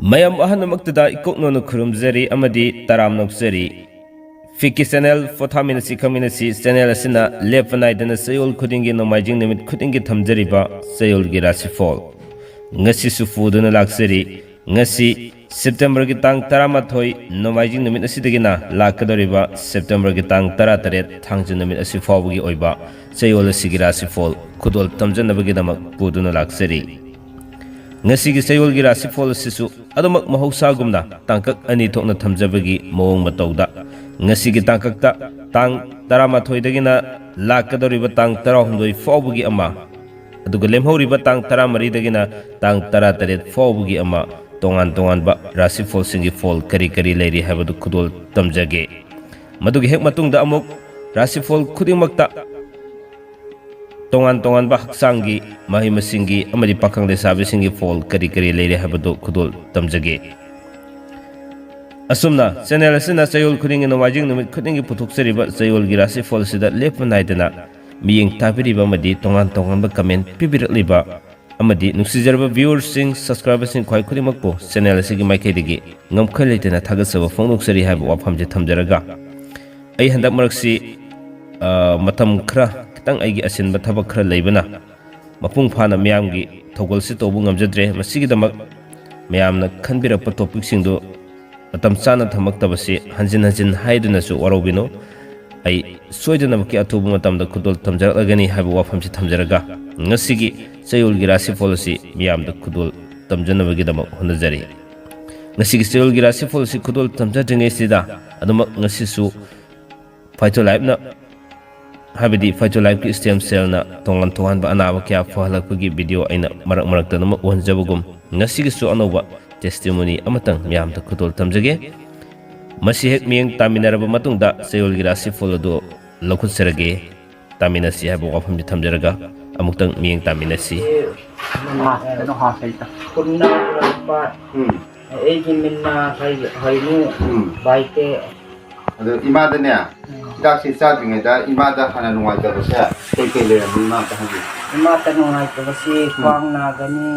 Mayam Ahanamaktada Ikokno Kurumzeri Amadi Taram Nokseri Fiki Channel Pothaminasi KHANGMINASI Channel Asina Lepanai Dana Sayol Kudingi no Majing Limit Kudingi Tamjeriba Chayolgi Rashifal Ngasi Sufuduna Lakseri Ngasi September Gitang Taramathoi no Majing Limit Asidagina Lakadoriba September Gitang Tarataret Tangjun Limit Asifawi Oiba Chayol Sigirasifal Kudol Tamjanabagidamak Buduna Lakseri Ngasi Chayolgi Rashifal Sisu Adamak Mahosagumna Tangkak Ani Tokna Tamjabagi Moong Matauda Ngasi Tangkakta Tang Taramathoi Dagina Lakadoriba Tang Tarahundoi Fawbugi Ama Aduga Lemhoriba Tang Taramari Dagina Tang Tarataret Fawbugi Ama Tongan Ba Rashifal Singi Fall Kari Kari Lady Habadu Kudol Tamjage Madugi Hek Matungda Amok Rashifal Kudimakta Tongan Ba Haksangi Mahimasingi Amadi Pakang Lesabi Singi Fall Kari Kari Lady Habadu Kudol Tamjage Asumna Channel Asina Chayol Kuding in Wajing Numit Kuding Putukseriba Chayolgi Rashifal Sida Lepanaidana Being Tapiriba Madi Tongan Ba Comment Pibiratliba Amadi Nuxizerba viewers sing subscribers in Kwai Kudimakpo Channel Sigi Maikadigi Ngam Kalitana Tagasava Fonukseri have Wapamja Tamjaraga I Handak Marksi Matam Kra Tang Igi Asin Batabakra Labana Mapung Pana Miamgi Togol Sitobungam Jadre Masigi Damak Miamna Kanbira Topic Singdo Matam Sana Tamaktabasi Hanjin Haidunasu Warobino I Sojanamaki Atubu Matam the Kudol Tamjaragani have Wapamji Tamjaraga Nasigi Chayolgi Rashifal Si Miam the Kudol Tamjanavagidama Honazari Nasigi Chayolgi Rashifal Si Kudol Tamjajang Sida Adamak Nasisu Phyto Life na Habidi Phyto Life stem cell na Tongan ba Anavakya Fahalakagi video Aina Marak Tanama Wanjabugum Nasigi Su Anova testimony Amatang Miam the Kudol Tamjage Masihek Ming Taminaraba Matunda Chayolgi Rashifal do Lokut Serage Taminasi have Wapam Tamjaraga Amutang Ming Taminasi Kunna Ejimina Hainu Baite Imadania Daxi Sadring Imada Hananuata Take Imata Nunaitavasi Kwang Nagani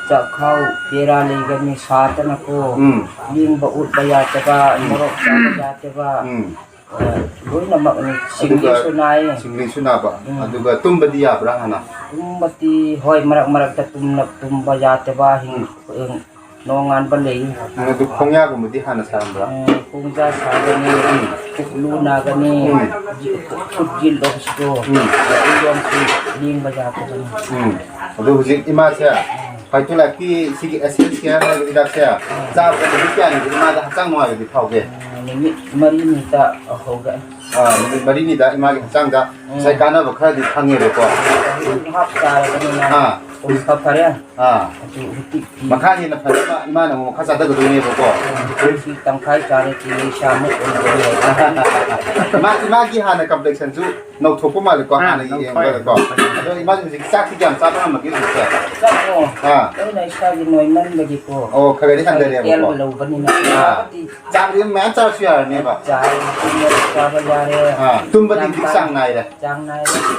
Jakau Pira Ligani Satanako Ling Baut Bayataba Morok Bayataba Singli Sunaba, Aduga Tumbadia Brahana. Tumbati Hoi Marak Tumba Yataba Nongan Balay. And the Konyago Mudihana Sambra. Punja Sagani, Luna Gani, Gil of Store, Ling Bayataba. Those Imasia. Paitulaki, Sigi Essencia, Vidacia, Zab and the Vican, the mother Sangwa, the Pauge. Marinita Hoga. Marinita, Imag Sanga, Sakana, the credit hanging report. Papaya. Makani, the Parima, Mano, Casada, the neighbor. Tamkai charity, Shamu. Magi had a complexion too. No Topoma, the Kohana, imagine exactly Jan Sabama gives it. I started my member before. Oh, Karihan, the yellow vanilla. Jam matters here, never. Tumbadi Sang Night.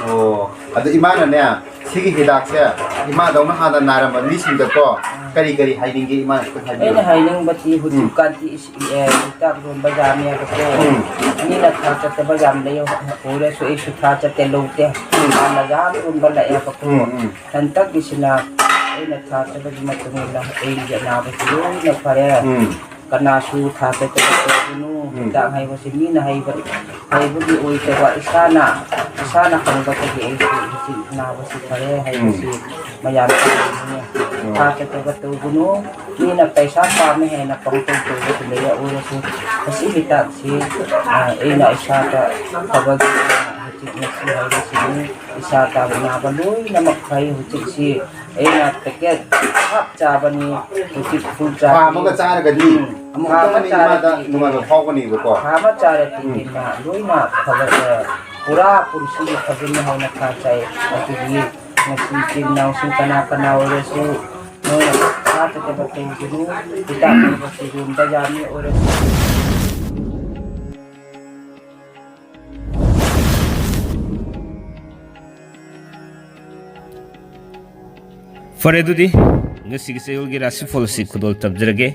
Oh, at the Imana, Sigi Hidaxia, Imada Mahana Narama, listen the call. Kari hiding game. Hiding, but he who can't is from Bazamia before. Nina touch at the Bazam, they so it should touch at the low there. Mazam from Balaya, and Takishina in a touch of the Matamila, Asia now, but you know, Parea. Kanasu Tata that I was in Mina Haven. I would be always about Isana Hangaki now was it Pare, I was Mayam Tata Gunu, Nina Pesa Farm and a pumpkin to the layer or a city taxi, Ina Isata, Covered. Isata Nabalu, Namakai, which is here, a packet, half Jabani, which is full Charity, Hama Charity, Luina, Pura, Pursi, Pavina, Kachai, Nasi, now Sultanaka now, no, not a thing to do, without the Yami or Faredudi ngasi Chayolgi Rashifal si khudol tabjrage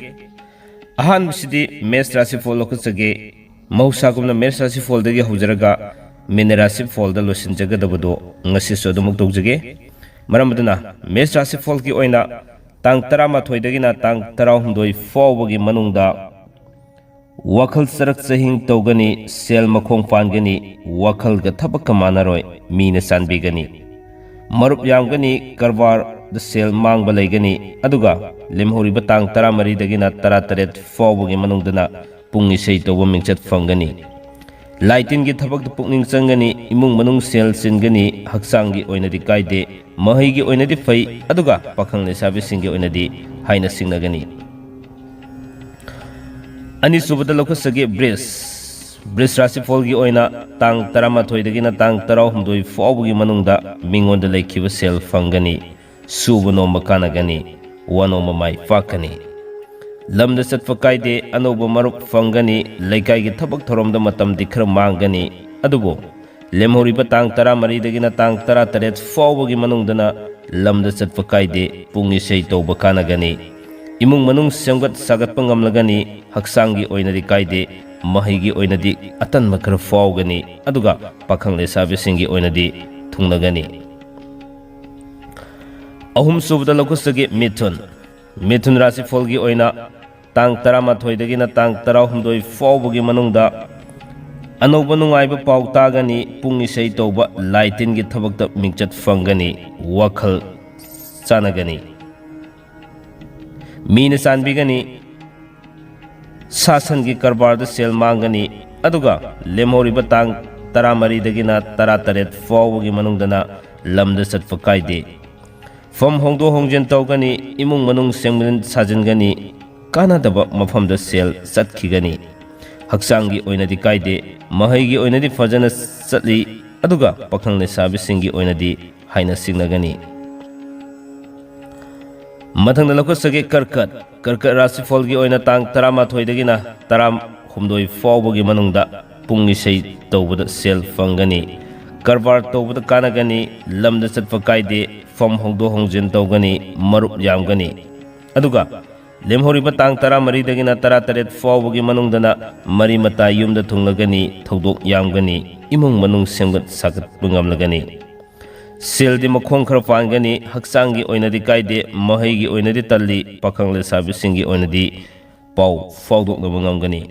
ahan bisidi mes Rashifal lokutsage mausagumna mes Rashifal dagi hujraga min Rashifal da losin jagadabado ngasi sodumuk dogjage maramaduna mes Rashifal ki oina tang 13 dagina tang 12 fawbagi manungda wakal sarak sahing tawgani sel makhong pangani wakal ga thabak kamanaroi mina sanbigani marup yamgani karbar the sel mang balaygani aduga lemhori batang 13 dagina 13 fawbagi manungdana pungi sei tawba mingchat fangani laitin gi thabak pukning changani imung manung sel singani haksangi oinadi kaide mahi gi oinadi fai aduga pakhang le sabi singi oinadi haina singnagani ani subada lokasage bris Rashifal gi oina tang 13 dagina tang 16 fawbagi manungda mingonda laikhiba sel fangani subano makanagani wanoma mai fakani lamda satfa kaide anoba marup fangani laikai gi thabak thoromda matam dikhra mangani adubo lemhori batang 13 dagina tang 13 fawbagi manungdana lamda satfa kaide pungi sei tawba kanagani imung manung semgat sagat pangamlagani haksangi oinadi kaide mahigi oinadi atan makra fawgani aduga pakhang le sabisingi oinadi thungnagani ahum subda lokusage mithun Rashifal gi oina tang 13 dagina tang 16 fawbagi manungda anoba nungaiba paw tagani pungi sei tawba laitin gi thabakta mingchat fangani wakhal chanagani mina sanbigani sasan gi karbar da sel mangani aduga lemhori batang 13 dagina 13 fawbagi manungdana lamda satfa kaide fam hongdo hongjen tawgani imung manung sengmin sajingani kanadaba mafamda sel satkhigani haksangi oinadi kaide mahaigi oinadi fajana satli aduga pakhangni sabisingi oinadi haina singnagani mathangda lokosage karkat Rashifal gi oina tang 13 dagina 16 fawbagi manungda pungi sei tawbada sel fangani karbar tawbada kanagani lamda satfa kaide fam hongdo hongjen tawgani marup yamgani aduga lemhori batang 13 dagina 13 fawbagi manungdana mari mata yumda thunglagani thodok yamgani imung manung semgat sagat bungamlagani seldi makhong khara pangani haksangi oinadi kaide mahaigi oinadi talli pakhang le sabisingi oinadi paw fawdok ngamgani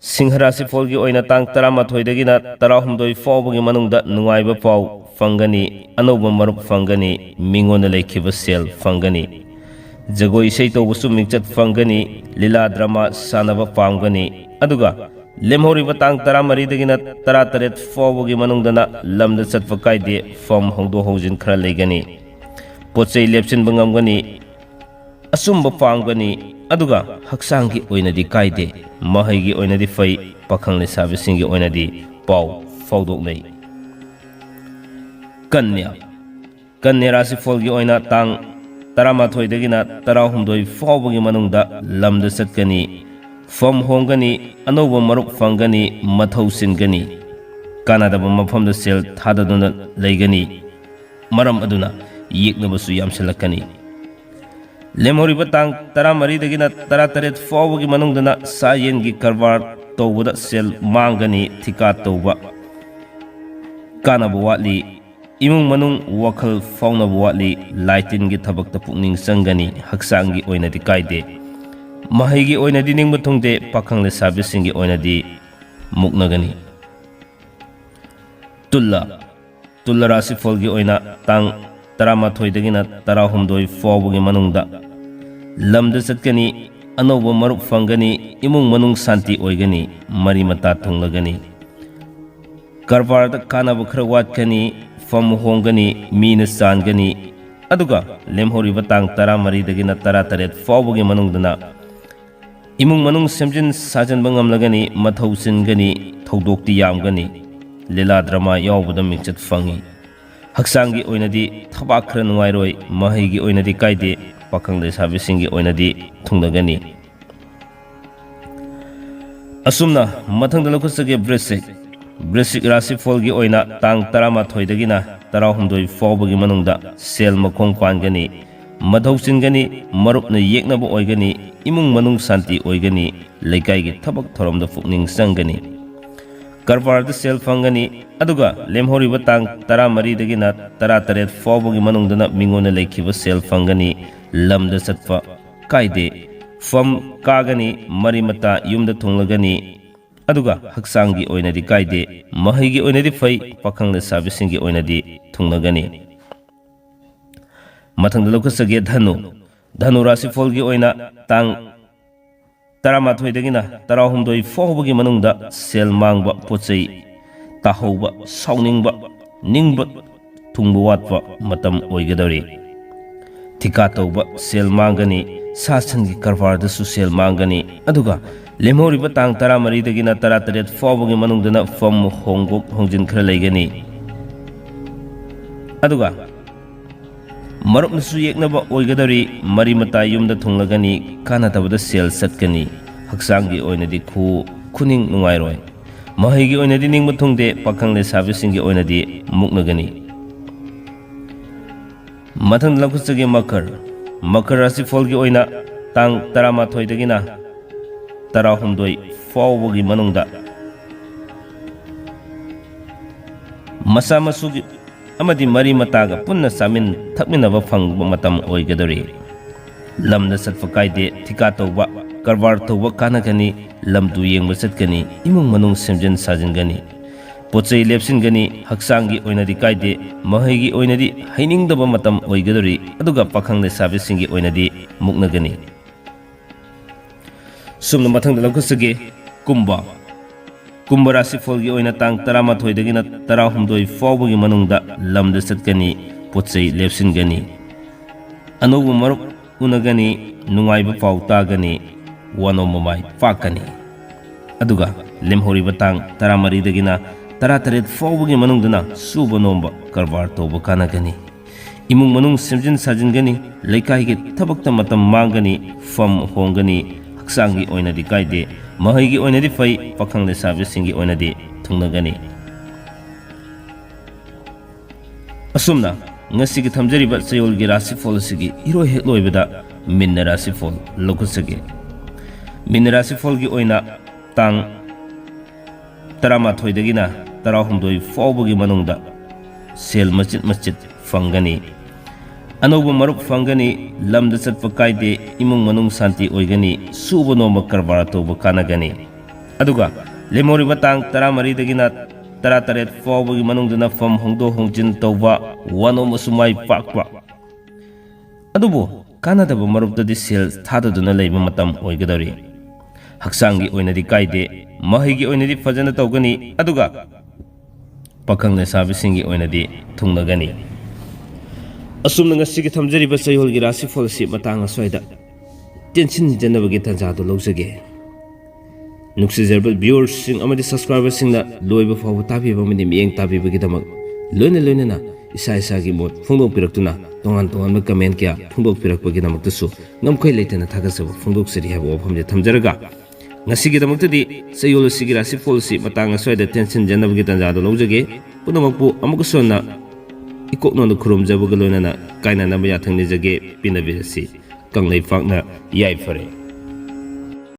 Singha Rashifal gi oina tang 13 dagina 16 fawbagi manungda nungaiba paw fangani anoba marup fangani mingona laikhiba sel fangani jagoi sei tawbusu mingchat fangani lila drama sanaba pamgani aduga lemhori batang 13 dagina 13 fawbagi manungdana lamda satfa kaide fam hongdo hongjin khara leigani pochei lepsin bangamgani asumba pamgani aduga haksangi oinadi kaide mahaigi oinadi fai pakhang le sabisingi oinadi paw fawdok nei Kanya Rashifal gi oina tang 13 dagina 16 fawbagi manungda lamda satkani fam hongani anoba marup fangani mathau singani kanadaba mafamda sel thadaduna leigani maram aduna yeknabasu yamsalakani lemhori batang 13 dagina 13 fawbagi manungdana sayengi karbar tawbada sel mangani thika tawba kanaba watli imung manung wakal fawnaba watli laitin gi thabakta pukning sangani haksangi oinadi kaide mahaigi oinadi ningba thungde pakhang le sabisingi oinadi muknagani tulla Rashifal gi oina tang 13 dagina 16 fawbagi manungda lamda satkani anoba marup fangani imung manung santi oigani mari mata thunglagani karbar da kanaba khara watkani fam hongani mina sangani aduga lemhori batang 13 dagina 13 fawbagi manungdana imung manung semjin sajan bangamlagani mathau singani thodokti yamgani lila drama yawbada mingchat fangi haksangi oinadi thabak khara nungairoi mahaigi oinadi kaide pakhang le sabisingi oinadi thungnagani asumna mathangda lokusage bresik Rashifal gi oina tang 13 dagina tarahumdoi fawbagi manungda sel makhong pangani madhau chingani marupna yeknaba oigani imung manung santi oigani leikai gi thabak thoramda pukning sangani karbarda sel fangani aduga lemhoriba tang 13 dagina 18 fawbagi manungdana mingona lekhiba sel fangani lamda satpa kaide fam kagani marimata yumda thunglagani aduga haksangi oinadi kaide mahigi oinadi fai pakhang le sabisingi oinadi thunglagani mathang lokasage dhanu rashifal gi oina tang 13 dagina 16 fawbagi manungda sel mangba pochei tahauba sauningba ningba thungba watpa matam oigadari thika tauba sel mangani sasangi karbarda su sel mangani aduga lemhoriba tang 13 dagina 18 fawbagi manungdana fam honggok hongjin khara leigani aduga marupnasu yeknaba oigadari mari mata yumda thunglagani kanatabada sel satkani haksangi oinadi khuning nungairoi mahigi oinadi ningma thungde pakhangle sabisingi oinadi muknagani mathang lakusage makar rashifal gi oina tang 13 dagina 16 fawbagi manungda masa masugi amadi mari mataga punna samin thakminaba phangba matam oigadari lamda satfa kaide thika tawba karbar tawba kanagani lamdu yengba satkani imung manung semjin sajingani pochei lepsingani haksangi oinadi kaide mahigi oinadi hainingdaba matam oigadari aduga pakhangle sabisingi oinadi muknagani sumna mathangda lakusage kumba rashifal gi oina tang 13 dagina 16 fawbagi manungda lamda satkani pochei lepsingani anubu marup unagani nungaiba paw tagani wano mamai pakani aduga lemhoriba tang 13 dagina 18 fawbagi manungdana suba nomba karbar tawba kanagani imung manung semjin sajingani leikai gi thabakta matam mangani fam hongani haksangi oinadi kaide mahigi oinadi fai pakhangle sabisingi oinadi thungnagani asumna ngasigi thamjariba chayolgi rashifal sigi hero hekloibada minna rashifal lokusage minna rashifal gi oina tang 13 dagina 16 fawbagi manungda sel machit fangani anubu marup fangani lamda satpa kaide imung manung santi oigani suba noma karbara tawba kanagani aduga lemhoriba tang 13 dagina 18 fawbagi manungdana fam hongdo hongjin tawba wano masumai pakpa adubu kanadaba maruptadi sel thadaduna leiba matam oigadari haksangi oinadi kaide mahigi oinadi fajana tawgani aduga pakhangle sabisingi oinadi thungnagani asumna ngasigi thamjariba chayolgi rashifal si matang aswaida tension janabagi tanjado lawjage nuksijarba viewers sing amadi subscribers singna loiba fawu tabiba mani miyeng tabibagi damak loina na isa gi mot phungdok piraktuna tongan comment kya phungdok pirakbagi damak tusu ngamkhoi leitana thagasaba phungdok seri habo ophamje thamjaraga ngasigi damaktadi chayol sigi rashifal si matang aswaida tension janabagi tanjado lawjage punamakpu amukusona ikokno khurum jabuga loina na kaina na ya thangni jage pinabisi kanglei fakna yai fare